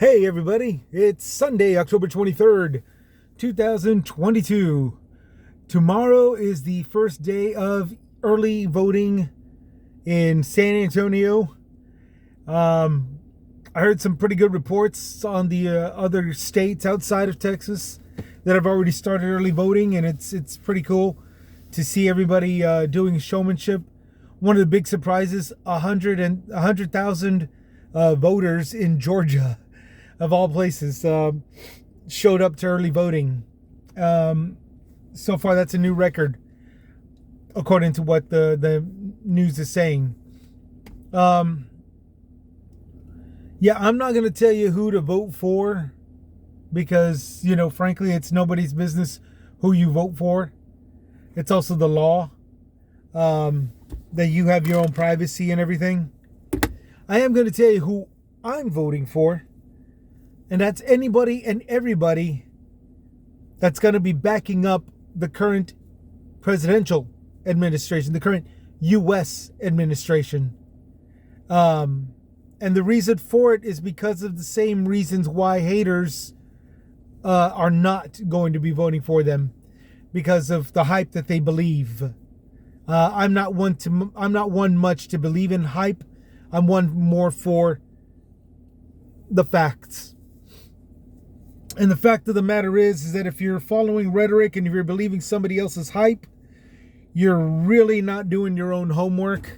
Hey everybody, it's Sunday, October 23rd, 2022. Tomorrow is the first day of early voting in San Antonio. I heard some pretty good reports on the other states outside of Texas that have already started early voting, and it's pretty cool to see everybody doing showmanship. One of the big surprises, 100,000 voters in Georgia, of all places, showed up to early voting. So far, that's a new record, according to what the news is saying. Yeah, I'm not going to tell you who to vote for because, frankly, it's nobody's business who you vote for. It's also the law that you have your own privacy and everything. I am going to tell you who I'm voting for. And that's anybody and everybody that's going to be backing up the current presidential administration, the current U.S. administration. And the reason for it is because of the same reasons why haters are not going to be voting for them, because of the hype that they believe. I'm not one much to believe in hype. I'm one more for the facts. And the fact of the matter is that if you're following rhetoric and if you're believing somebody else's hype, you're really not doing your own homework.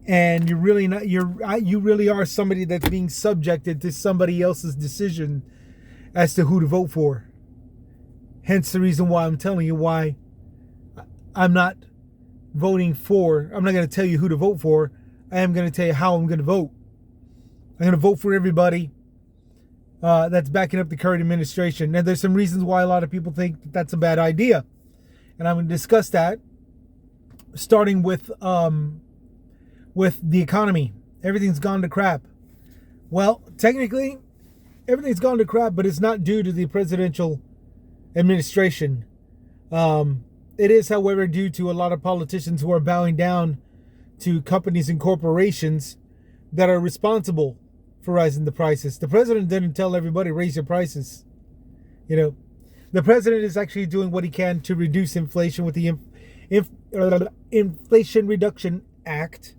And you really are somebody that's being subjected to somebody else's decision as to who to vote for. Hence the reason why I'm telling you why I'm not voting for. I'm not going to tell you who to vote for. I am going to tell you how I'm going to vote. I'm going to vote for everybody that's backing up the current administration. And there's some reasons why a lot of people think that that's a bad idea. And I'm going to discuss that, starting with the economy. Everything's gone to crap. Well, technically, everything's gone to crap, but it's not due to the presidential administration. It is, however, due to a lot of politicians who are bowing down to companies and corporations that are responsible for rising the prices. The president didn't tell everybody raise your prices. The president is actually doing what he can to reduce inflation with the Inflation Reduction Act.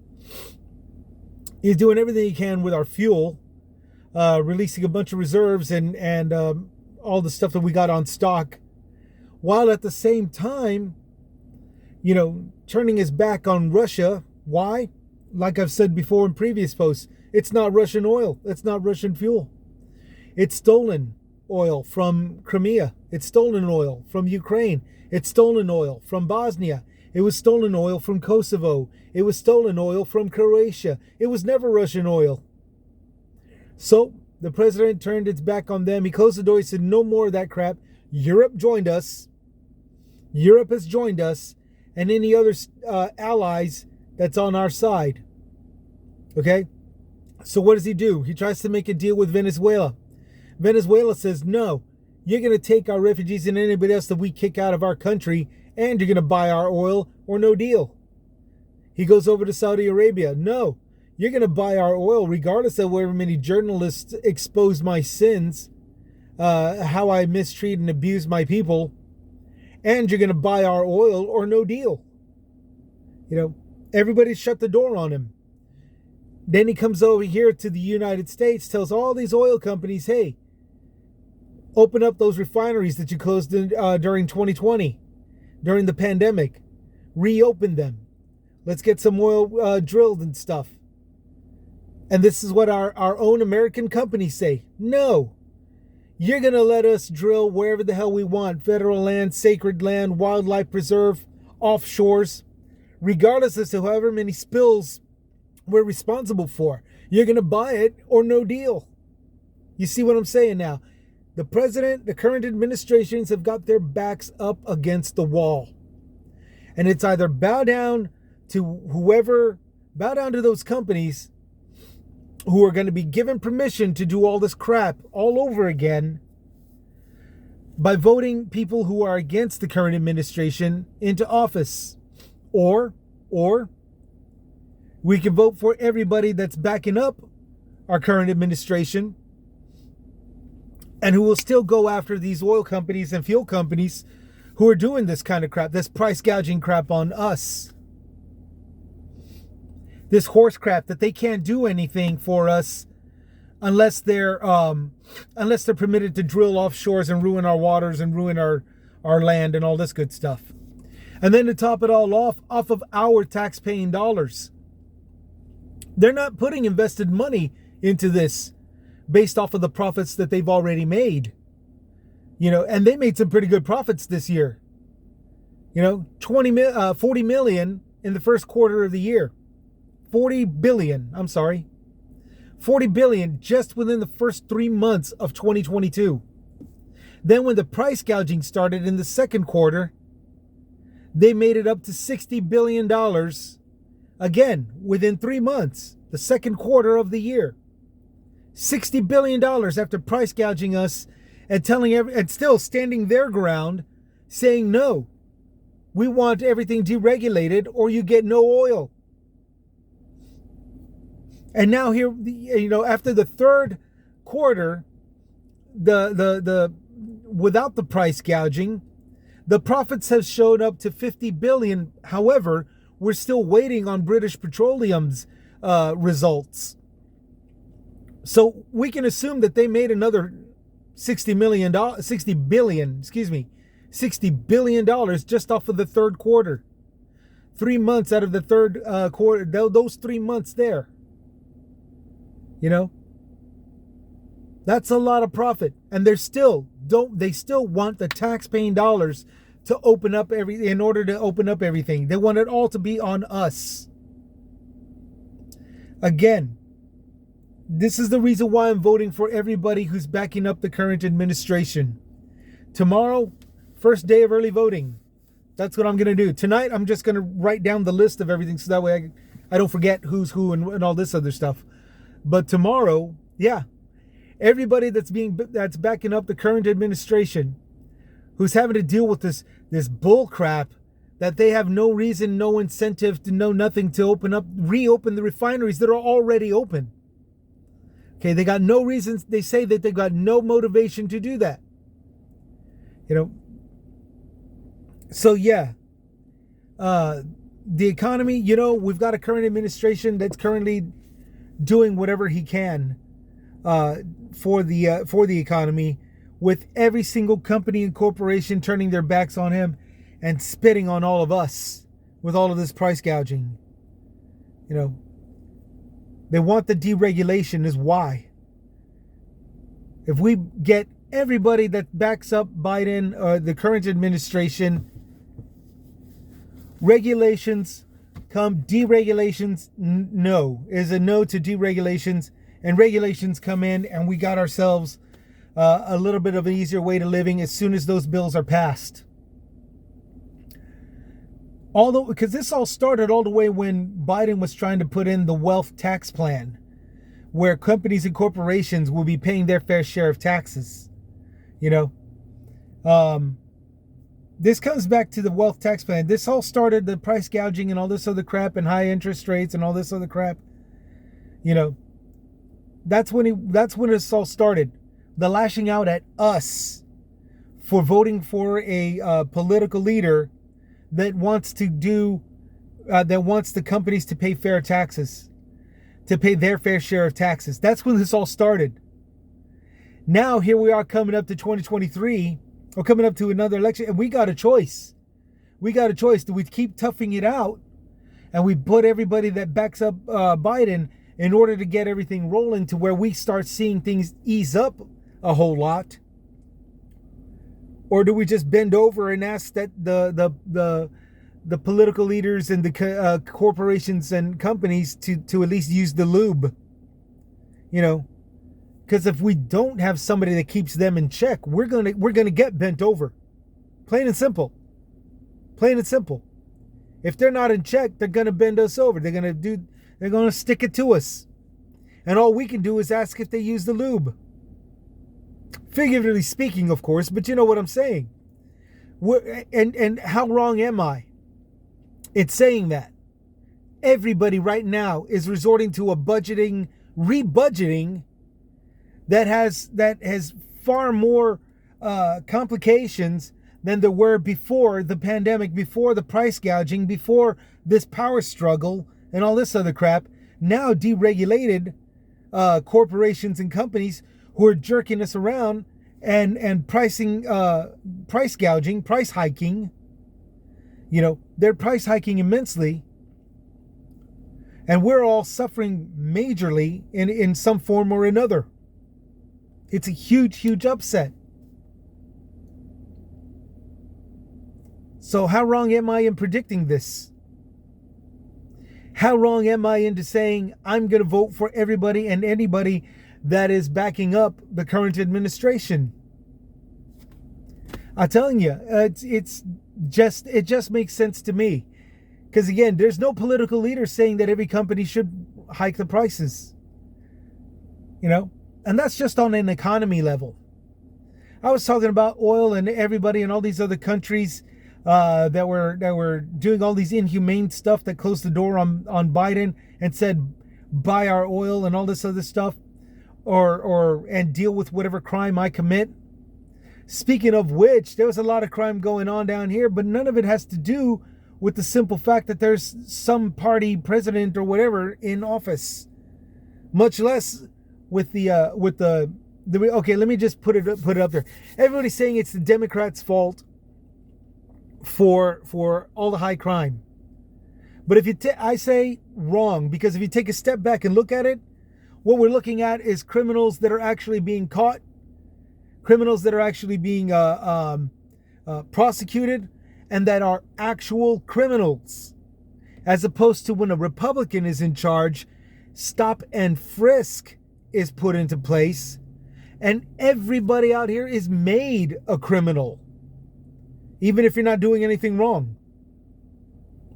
He's doing everything he can with our fuel, releasing a bunch of reserves and all the stuff that we got on stock, while at the same time, turning his back on Russia. Why? Like I've said before in previous posts, it's not Russian oil. It's not Russian fuel. It's stolen oil from Crimea. It's stolen oil from Ukraine. It's stolen oil from Bosnia. It was stolen oil from Kosovo. It was stolen oil from Croatia. It was never Russian oil. So the president turned his back on them. He closed the door. He said, no more of that crap. Europe joined us. Europe has joined us. And any other allies that's on our side. Okay? So what does he do? He tries to make a deal with Venezuela. Venezuela says, no, you're going to take our refugees and anybody else that we kick out of our country, and you're going to buy our oil or no deal. He goes over to Saudi Arabia. No, you're going to buy our oil regardless of however many journalists expose my sins, how I mistreat and abuse my people, and you're going to buy our oil or no deal. Everybody shut the door on him. Then he comes over here to the United States, tells all these oil companies, hey, open up those refineries that you closed during 2020, during the pandemic. Reopen them. Let's get some oil drilled and stuff. And this is what our own American companies say. No, you're going to let us drill wherever the hell we want. Federal land, sacred land, wildlife preserve, offshores, regardless as to however many spills we're responsible for. You're going to buy it or no deal. You see what I'm saying now? The president, the current administrations have got their backs up against the wall. And it's either bow down to those companies who are going to be given permission to do all this crap all over again by voting people who are against the current administration into office. Or we can vote for everybody that's backing up our current administration and who will still go after these oil companies and fuel companies who are doing this kind of crap, this price gouging crap on us. This horse crap that they can't do anything for us unless they're permitted to drill offshores and ruin our waters and ruin our land and all this good stuff. And then to top it all off of our tax-paying dollars. They're not putting invested money into this based off of the profits that they've already made. And they made some pretty good profits this year. 40 million in the first quarter of the year. 40 billion just within the first 3 months of 2022. Then when the price gouging started in the second quarter, they made it up to $60 billion again within 3 months, the second quarter of the year. $60 billion after price gouging us and and still standing their ground, saying no, we want everything deregulated or you get no oil. And now here, after the third quarter, the without the price gouging, the profits have showed up to 50 billion. However, we're still waiting on British Petroleum's results. So we can assume that they made another $60 billion just off of the third quarter. 3 months out of the third quarter, those 3 months there. That's a lot of profit. And they still want the tax-paying dollars to open up in order to open up everything. They want it all to be on us. Again, this is the reason why I'm voting for everybody who's backing up the current administration. Tomorrow, first day of early voting. That's what I'm going to do. Tonight, I'm just going to write down the list of everything so that way I don't forget who's who and all this other stuff. But tomorrow, yeah, everybody that's backing up the current administration, who's having to deal with this bull crap that they have no reason, no incentive, to know nothing to reopen the refineries that are already open. Okay, they got no reasons. They say that they got no motivation to do that. So yeah, the economy. We've got a current administration that's currently doing whatever he can for the economy, with every single company and corporation turning their backs on him and spitting on all of us with all of this price gouging. They want the deregulation is why. If we get everybody that backs up Biden, the current administration, regulations come, deregulations, no, is a no to deregulations, and regulations come in, and we got ourselves a little bit of an easier way to living as soon as those bills are passed. Because this all started all the way when Biden was trying to put in the wealth tax plan, where companies and corporations will be paying their fair share of taxes. This comes back to the wealth tax plan. This all started the price gouging and all this other crap and high interest rates and all this other crap. That's when this all started. The lashing out at us for voting for a political leader that wants the companies to pay fair taxes, to pay their fair share of taxes. That's when this all started. Now here we are coming up to 2023, or coming up to another election, and we got a choice. Do we keep toughing it out and we put everybody that backs up Biden in order to get everything rolling to where we start seeing things ease up a whole lot? Or do we just bend over and ask that the political leaders and the corporations and companies to at least use the lube? Because if we don't have somebody that keeps them in check, we're gonna get bent over. Plain and simple. If they're not in check, they're gonna bend us over. They're gonna stick it to us, and all we can do is ask if they use the lube. Figuratively speaking, of course, but you know what I'm saying. And how wrong am I? It's saying that everybody right now is resorting to a rebudgeting that has far more complications than there were before the pandemic, before the price gouging, before this power struggle and all this other crap. Now deregulated corporations and companies who are jerking us around and pricing, price gouging, price hiking. You know, they're price hiking immensely. And we're all suffering majorly in some form or another. It's a huge, huge upset. So how wrong am I in predicting this? How wrong am I into saying I'm going to vote for everybody and anybody that is backing up the current administration? I'm telling you, it just makes sense to me. Because again, there's no political leader saying that every company should hike the prices. You know, and that's just on an economy level. I was talking about oil and everybody in all these other countries that were doing all these inhumane stuff that closed the door on Biden and said buy our oil and all this other stuff, and deal with whatever crime I commit. Speaking of which, there was a lot of crime going on down here, but none of it has to do with the simple fact that there's some party president or whatever in office. Much less with the okay, let me just put it up there. Everybody's saying it's the Democrats' fault for all the high crime. But if I say wrong, because if you take a step back and look at it, what we're looking at is criminals that are actually being caught, criminals that are actually being prosecuted, and that are actual criminals. As opposed to when a Republican is in charge, stop and frisk is put into place, and everybody out here is made a criminal, even if you're not doing anything wrong.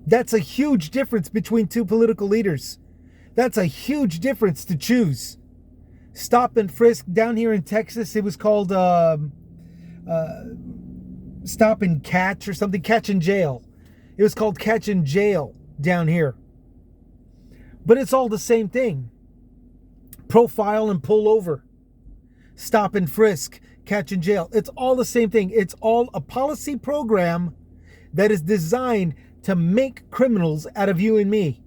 That's a huge difference between two political leaders. That's a huge difference to choose. Stop and frisk down here in Texas, it was called stop and catch or something, catch and jail. It was called catch and jail down here. But it's all the same thing. Profile and pull over. Stop and frisk, catch and jail. It's all the same thing. It's all a policy program that is designed to make criminals out of you and me.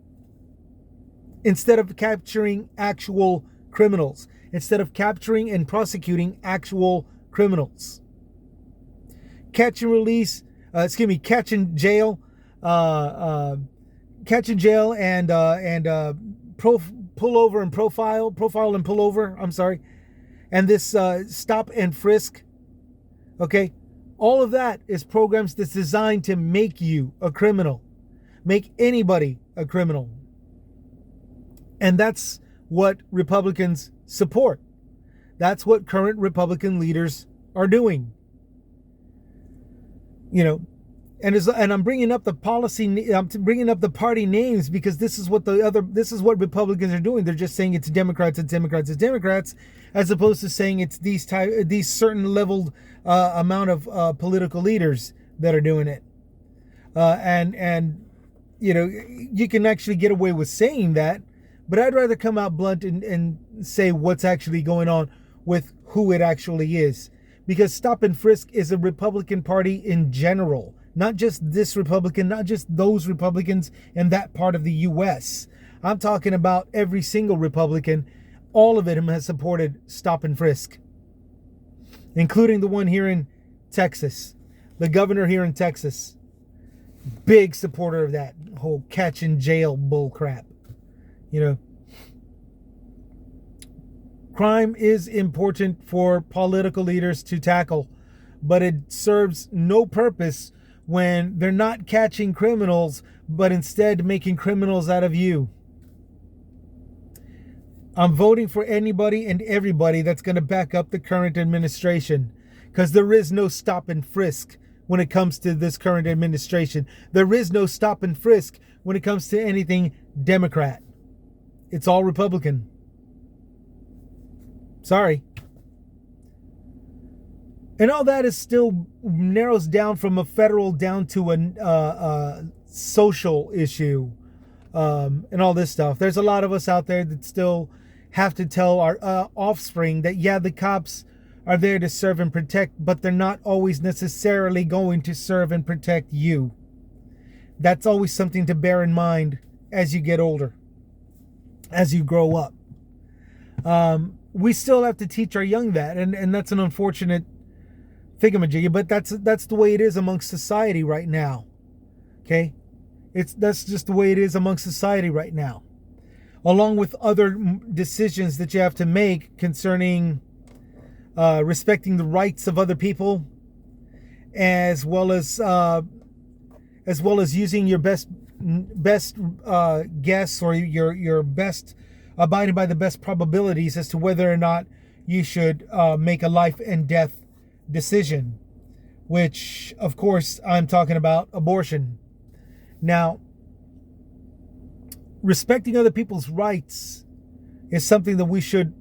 Instead of capturing actual criminals. Instead of capturing and prosecuting actual criminals. Catch and release, catch and jail, and pull over and profile and pull over. I'm sorry, and this stop and frisk. Okay, all of that is programs that's designed to make you a criminal, make anybody a criminal, and that's what Republicans support. That's what current Republican leaders are doing. You know, and I'm bringing up the policy. I'm bringing up the party names because this is what Republicans are doing. They're just saying it's Democrats, as opposed to saying it's these certain leveled amount of political leaders that are doing it. And you know, you can actually get away with saying that, but I'd rather come out blunt and say what's actually going on with who it actually is. Because stop and frisk is a Republican Party in general. Not just this Republican, not just those Republicans in that part of the U.S. I'm talking about every single Republican. All of them has supported stop and frisk. Including the one here in Texas. The governor here in Texas. Big supporter of that whole catch and jail bull crap. You know. Crime is important for political leaders to tackle, but it serves no purpose when they're not catching criminals, but instead making criminals out of you. I'm voting for anybody and everybody that's going to back up the current administration, because there is no stop and frisk when it comes to this current administration. There is no stop and frisk when it comes to anything Democrat. It's all Republican. Sorry. And all that is still narrows down from a federal down to a social issue and all this stuff. There's a lot of us out there that still have to tell our offspring that, yeah, the cops are there to serve and protect, but they're not always necessarily going to serve and protect you. That's always something to bear in mind as you get older, as you grow up. We still have to teach our young that, and that's an unfortunate thingamajiggy, but that's the way it is amongst society right now. Okay? That's just the way it is amongst society right now. Along with other decisions that you have to make concerning respecting the rights of other people, as well as using your best guess, or your best, abiding by the best probabilities as to whether or not you should make a life and death decision, which of course I'm talking about abortion. Now, respecting other people's rights is something that we should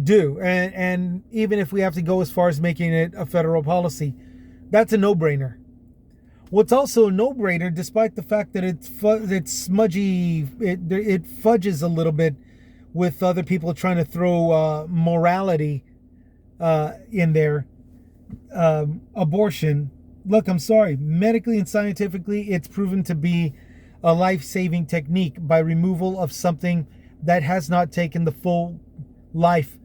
do, and even if we have to go as far as making it a federal policy, that's a no-brainer. What's also a no-brainer, despite the fact that it's smudgy, it fudges a little bit with other people trying to throw morality in there. Abortion, look, I'm sorry, medically and scientifically, it's proven to be a life-saving technique by removal of something that has not taken the full life,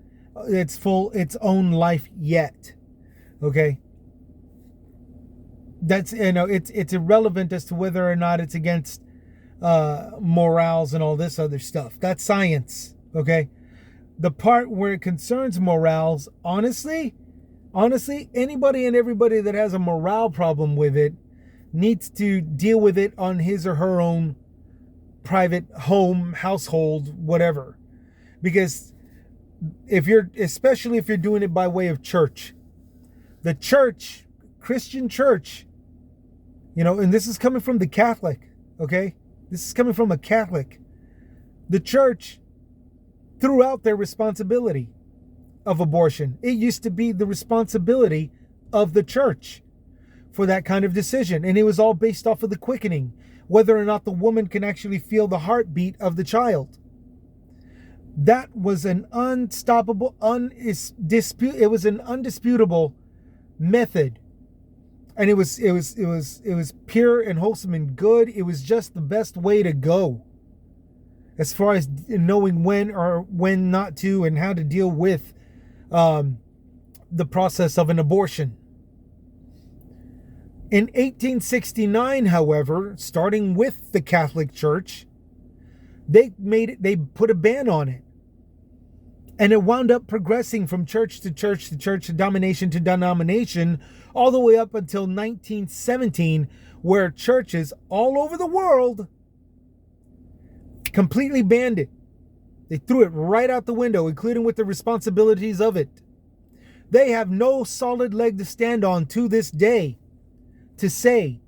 its own life yet. Okay, that's, it's irrelevant as to whether or not it's against morals and all this other stuff. That's science. Okay, the part where it concerns morals, honestly, anybody and everybody that has a morale problem with it needs to deal with it on his or her own private home, household, whatever. Because especially if you're doing it by way of church, the church, Christian church, and this is coming from the Catholic, okay? This is coming from a Catholic. The church threw out their responsibility of abortion. It used to be the responsibility of the church for that kind of decision. And it was all based off of the quickening, whether or not the woman can actually feel the heartbeat of the child. That was an unstoppable, it was an undisputable method. And it was pure and wholesome and good. It was just the best way to go as far as knowing when or when not to, and how to deal with the process of an abortion. In 1869, however, starting with the Catholic Church, they put a ban on it. And it wound up progressing from church to church to church, to denomination to denomination, all the way up until 1917, where churches all over the world completely banned it. They threw it right out the window, including with the responsibilities of it. They have no solid leg to stand on to this day to say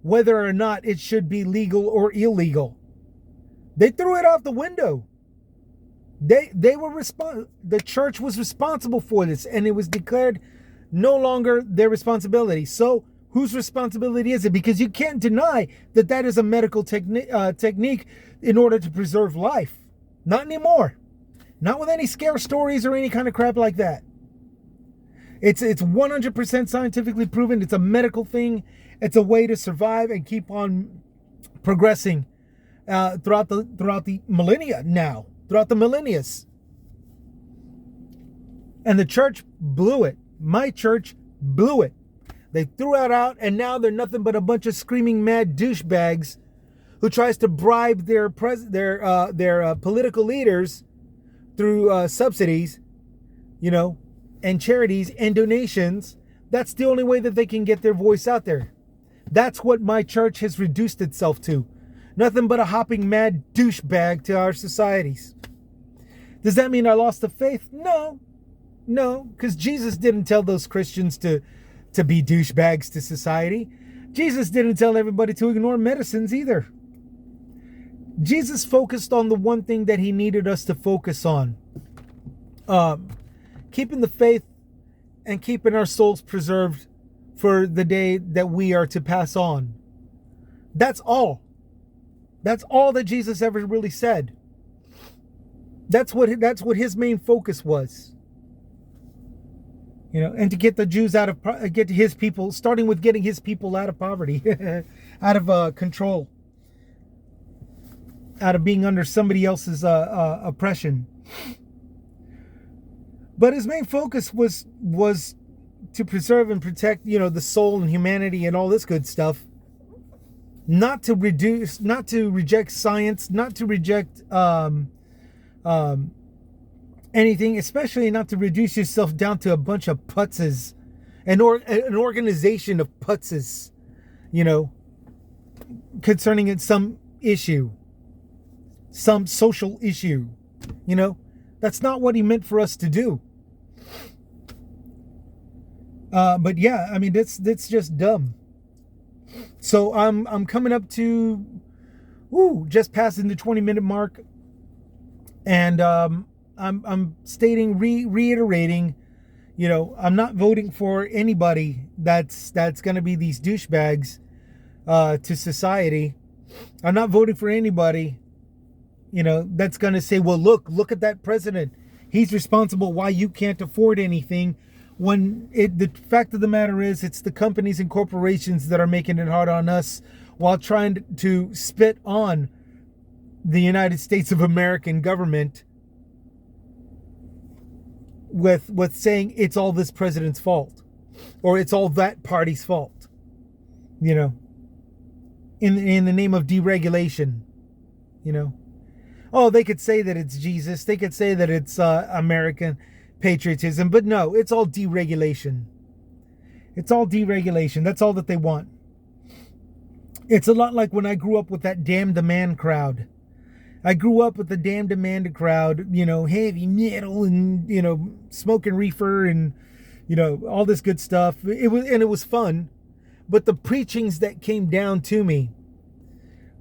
whether or not it should be legal or illegal. They threw it out the window. The church was responsible for this, and it was declared no longer their responsibility. So whose responsibility is it? Because you can't deny that is a medical technique in order to preserve life. Not anymore. Not with any scare stories or any kind of crap like that. It's 100% scientifically proven. It's a medical thing. It's a way to survive and keep on progressing throughout the millennia now. Throughout the millennias. And the church blew it. My church blew it. They threw it out, and now they're nothing but a bunch of screaming mad douchebags who tries to bribe their political leaders through subsidies, and charities and donations. That's the only way that they can get their voice out there. That's what my church has reduced itself to. Nothing but a hopping mad douchebag to our societies. Does that mean I lost the faith? No, because Jesus didn't tell those Christians to be douchebags to society. Jesus didn't tell everybody to ignore medicines either. Jesus focused on the one thing that he needed us to focus on. Keeping the faith and keeping our souls preserved for the day that we are to pass on. That's all. That's all that Jesus ever really said. That's what his main focus was. and to get the Jews out of get his people, starting with getting his people out of poverty, out of control, out of being under somebody else's oppression. But his main focus was to preserve and protect, the soul and humanity and all this good stuff. Not to reject science, not to reject anything, especially not to reduce yourself down to a bunch of putzes, an organization of putzes, concerning some issue, some social issue. That's not what he meant for us to do. But yeah, I mean, that's just dumb. So I'm coming up to, just passing the 20-minute mark, and I'm stating, reiterating, I'm not voting for anybody that's going to be these douchebags to society. I'm not voting for anybody, that's going to say, well, look at that president. He's responsible why you can't afford anything. When the fact of the matter is, it's the companies and corporations that are making it hard on us while trying to spit on the United States of American government with saying it's all this president's fault, or it's all that party's fault, in the name of deregulation. Oh, they could say that it's Jesus. They could say that it's American patriotism, but no, it's all deregulation. It's all deregulation. That's all that they want. It's a lot like when I grew up with that damn demand crowd. I grew up with the damn demand crowd, heavy metal and, smoking reefer and, all this good stuff. It was fun. But the preachings that came down to me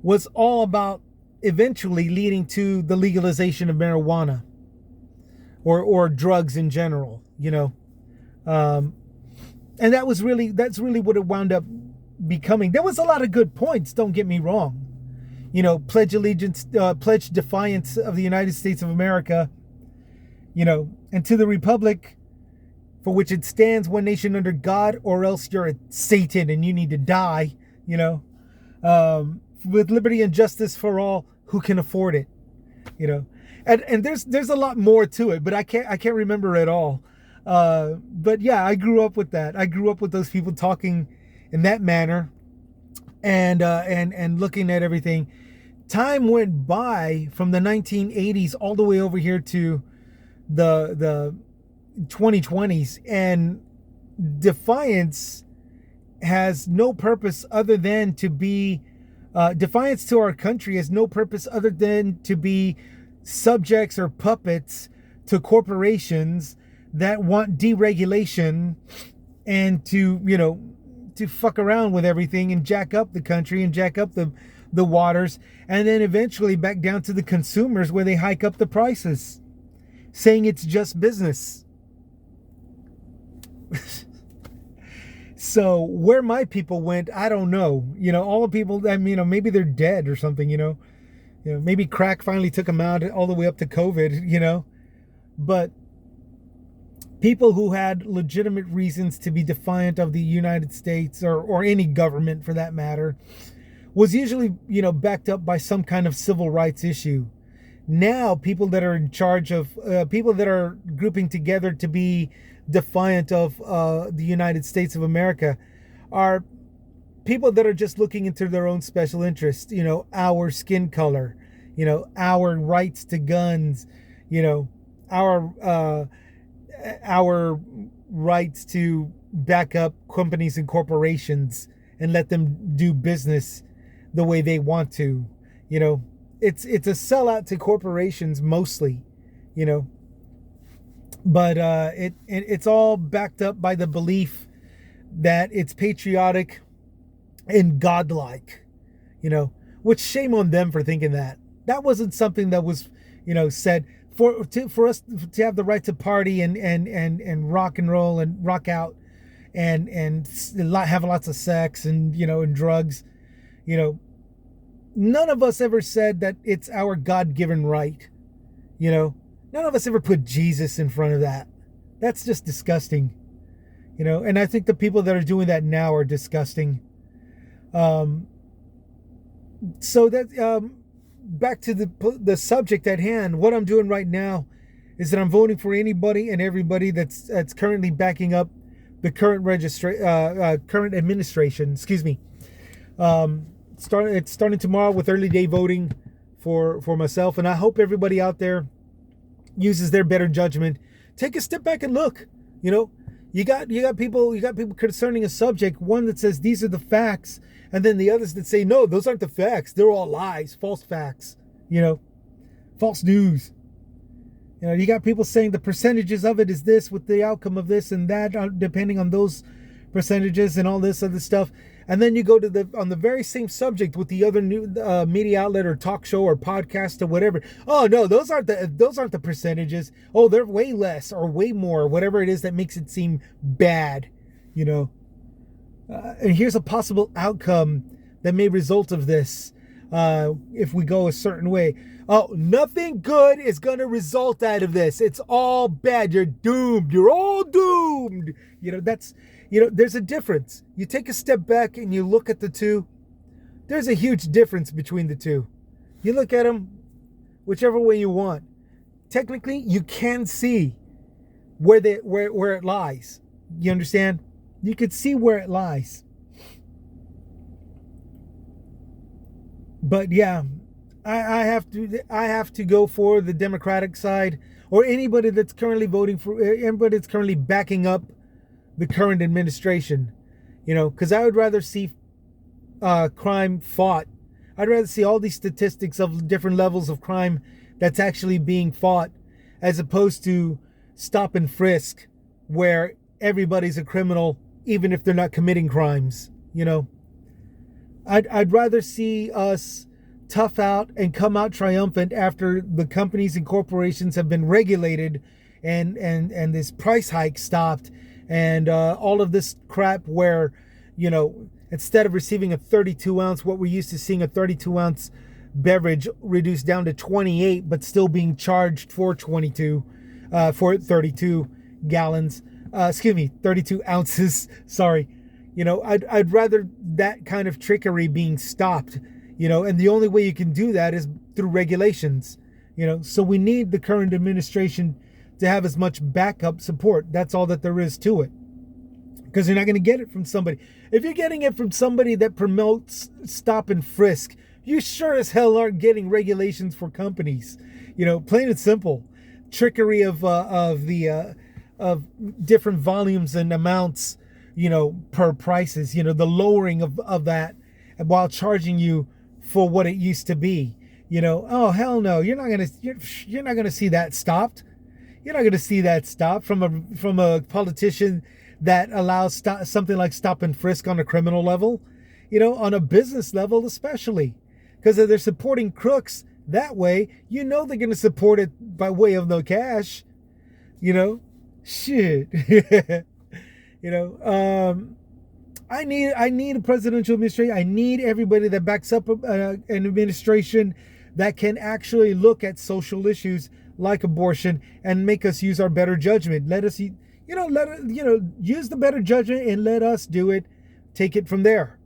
was all about eventually leading to the legalization of marijuana. Or drugs in general, and that's really what it wound up becoming. There was a lot of good points, don't get me wrong. Pledge allegiance, pledge defiance of the United States of America, and to the republic for which it stands, one nation under God, or else you're a Satan and you need to die, with liberty and justice for all who can afford it, And there's a lot more to it, but I can't remember it all. But yeah, I grew up with that. I grew up with those people talking in that manner, and looking at everything. Time went by from the 1980s all the way over here to the 2020s, and defiance has no purpose other than to be defiance to our country has no purpose other than to be subjects or puppets to corporations that want deregulation and to fuck around with everything and jack up the country and jack up the waters, and then eventually back down to the consumers where they hike up the prices, saying it's just business. So where my people went, I don't know. All the people, maybe they're dead or something, maybe crack finally took them out all the way up to COVID, but people who had legitimate reasons to be defiant of the United States or any government for that matter was usually, backed up by some kind of civil rights issue. Now, people that are in charge of, people that are grouping together to be defiant of the United States of America are people that are just looking into their own special interest, our skin color, our rights to guns, our rights to back up companies and corporations and let them do business the way they want to. It's a sellout to corporations mostly, but it's all backed up by the belief that it's patriotic and godlike, which shame on them for thinking that. That wasn't something that was, said for us to have the right to party and rock and roll and rock out and have lots of sex and and drugs. None of us ever said that it's our God-given right. None of us ever put Jesus in front of that. That's just disgusting. And I think the people that are doing that now are disgusting. Um, so that back to the subject at hand, what I'm doing right now is that I'm voting for anybody and everybody that's currently backing up the current current administration. Excuse me. It's starting tomorrow with early day voting for myself, and I hope everybody out there uses their better judgment. Take a step back and look. You got people concerning a subject. One that says these are the facts, and then the others that say no, those aren't the facts. They're all lies, false facts. False news. You got people saying the percentages of it is this with the outcome of this and that, depending on those percentages and all this other stuff. And then you go to on the very same subject with the other new media outlet or talk show or podcast or whatever. Oh no, those aren't the percentages. Oh, they're way less or way more, whatever it is that makes it seem bad. And here's a possible outcome that may result of this if we go a certain way. Oh, nothing good is going to result out of this. It's all bad. You're doomed. You're all doomed. There's a difference. You take a step back and you look at the two. There's a huge difference between the two. You look at them whichever way you want. Technically, you can see where it lies. You understand? You could see where it lies. But yeah, I have to go for the Democratic side, or anybody that's currently anybody that's currently backing up the current administration, because I would rather see crime fought. I'd rather see all these statistics of different levels of crime that's actually being fought, as opposed to stop and frisk, where everybody's a criminal, even if they're not committing crimes. I'd rather see us tough out and come out triumphant after the companies and corporations have been regulated and this price hike stopped and all of this crap where, instead of receiving a 32 ounce, what we're used to seeing a 32 ounce beverage reduced down to 28, but still being charged for 32 gallons, 32 ounces. Sorry. I'd rather that kind of trickery being stopped, and the only way you can do that is through regulations, so we need the current administration to have as much backup support. That's all that there is to it, because you're not going to get it from somebody. If you're getting it from somebody that promotes stop and frisk, you sure as hell aren't getting regulations for companies. Plain and simple. Trickery of different volumes and amounts, per prices, the lowering of that while charging you for what it used to be. Oh hell no, you're not gonna see that stopped. You're not gonna see that stopped from a politician that allows something like stop and frisk on a criminal level, on a business level especially, because if they're supporting crooks that way, they're gonna support it by way of no cash. Shit. I need a presidential administration. I need everybody that backs up an administration that can actually look at social issues like abortion and make us use our better judgment. Let us, use the better judgment and let us do it. Take it from there.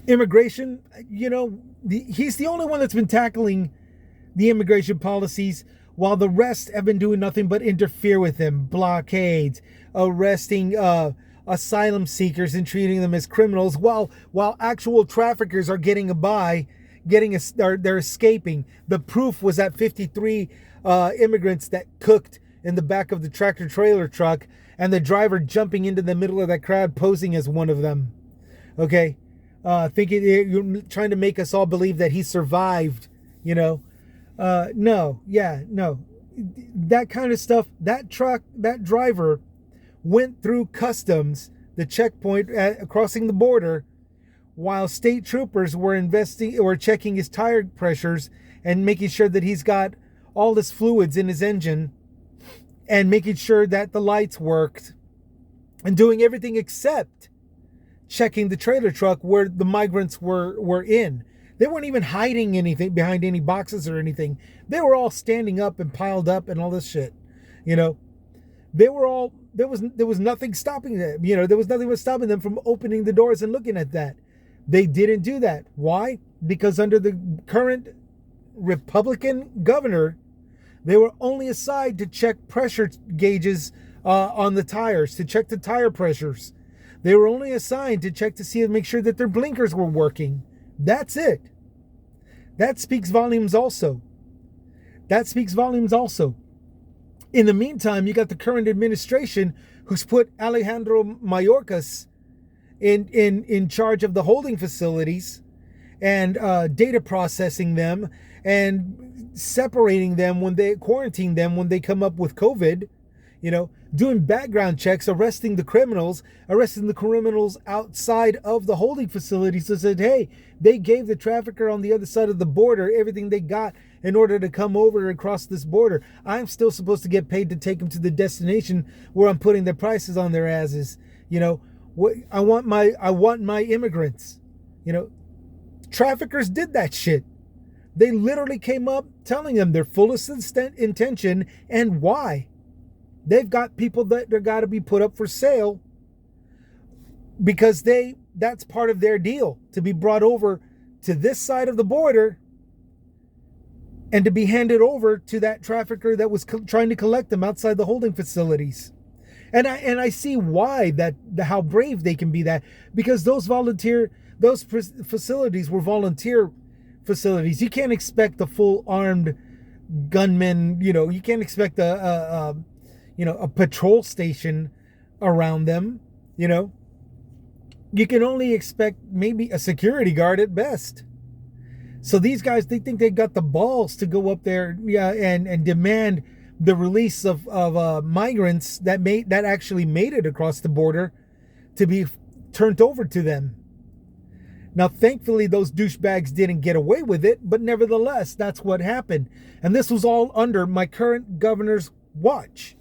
Immigration. He's the only one that's been tackling the immigration policies, while the rest have been doing nothing but interfere with them. Blockades, arresting asylum seekers and treating them as criminals, while actual traffickers are getting by, they're escaping. The proof was that 53 immigrants that cooked in the back of the tractor trailer truck, and the driver jumping into the middle of that crowd posing as one of them. Okay, you're trying to make us all believe that he survived. No. That kind of stuff. That driver went through customs, the checkpoint crossing the border, while state troopers were checking his tire pressures and making sure that he's got all his fluids in his engine and making sure that the lights worked and doing everything except checking the trailer truck where the migrants were in. They weren't even hiding anything behind any boxes or anything. They were all standing up and piled up and all this shit, They were all there was nothing stopping them. There was nothing was stopping them from opening the doors and looking at that. They didn't do that. Why? Because under the current Republican governor, they were only assigned to check pressure gauges on the tires, to check the tire pressures. They were only assigned to check to see and make sure that their blinkers were working. That's it. That speaks volumes also. That speaks volumes also. In the meantime, you got the current administration who's put Alejandro Mayorkas in charge of the holding facilities and data processing them and separating them when they quarantine them when they come up with COVID, doing background checks, arresting the criminals outside of the holding facilities. So said, hey, they gave the trafficker on the other side of the border everything they got in order to come over and cross this border. I'm still supposed to get paid to take them to the destination where I'm putting the prices on their asses. I want my immigrants. Traffickers did that shit. They literally came up telling them their fullest intention and why. They've got people that are got to be put up for sale because that's part of their deal, to be brought over to this side of the border and to be handed over to that trafficker that was trying to collect them outside the holding facilities. And I see why how brave they can be, that because those facilities were volunteer facilities. You can't expect the full armed gunmen. You can't expect a patrol station around them. You can only expect maybe a security guard at best. So these guys, they think they got the balls to go up there, and demand the release of migrants that actually made it across the border to be turned over to them. Now, thankfully, those douchebags didn't get away with it, but nevertheless, that's what happened. And this was all under my current governor's watch.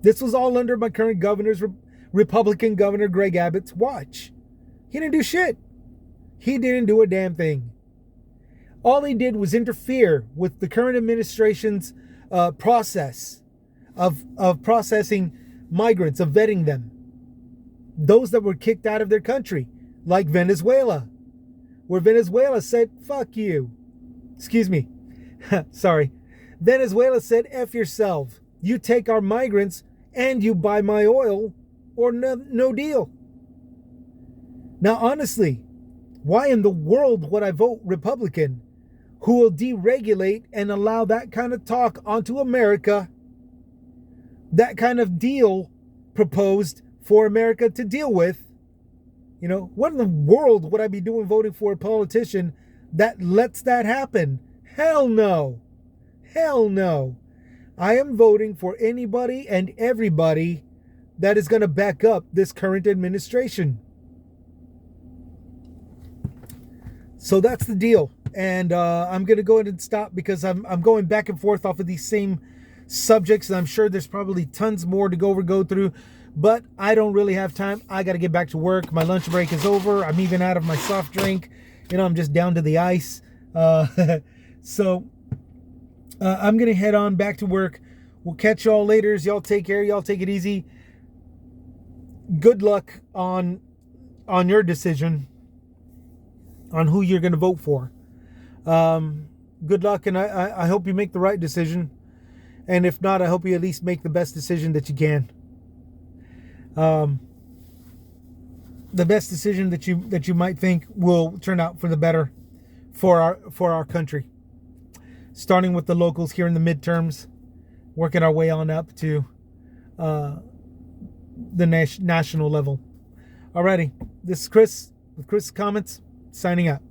This was all under my current Republican governor, Greg Abbott's watch. He didn't do shit. He didn't do a damn thing. All he did was interfere with the current administration's process of processing migrants, of vetting them. Those that were kicked out of their country, like Venezuela, where Venezuela said, fuck you. Excuse me. Sorry. Venezuela said, F yourself. You take our migrants and you buy my oil, or no deal. Now, honestly, why in the world would I vote Republican, who will deregulate and allow that kind of talk onto America, that kind of deal proposed for America to deal with? What in the world would I be doing voting for a politician that lets that happen? Hell no. Hell no. I am voting for anybody and everybody that is going to back up this current administration. So that's the deal. And I'm going to go ahead and stop because I'm going back and forth off of these same subjects. And I'm sure there's probably tons more to go through. But I don't really have time. I got to get back to work. My lunch break is over. I'm even out of my soft drink. I'm just down to the ice. So I'm going to head on back to work. We'll catch y'all later. Y'all take care. Y'all take it easy. Good luck on your decision on who you're going to vote for. Good luck, and I hope you make the right decision. And if not, I hope you at least make the best decision that you can. The best decision that you might think will turn out for the better for our country. Starting with the locals here in the midterms, working our way on up to the national level. Alrighty, this is Chris with Chris Comments, signing out.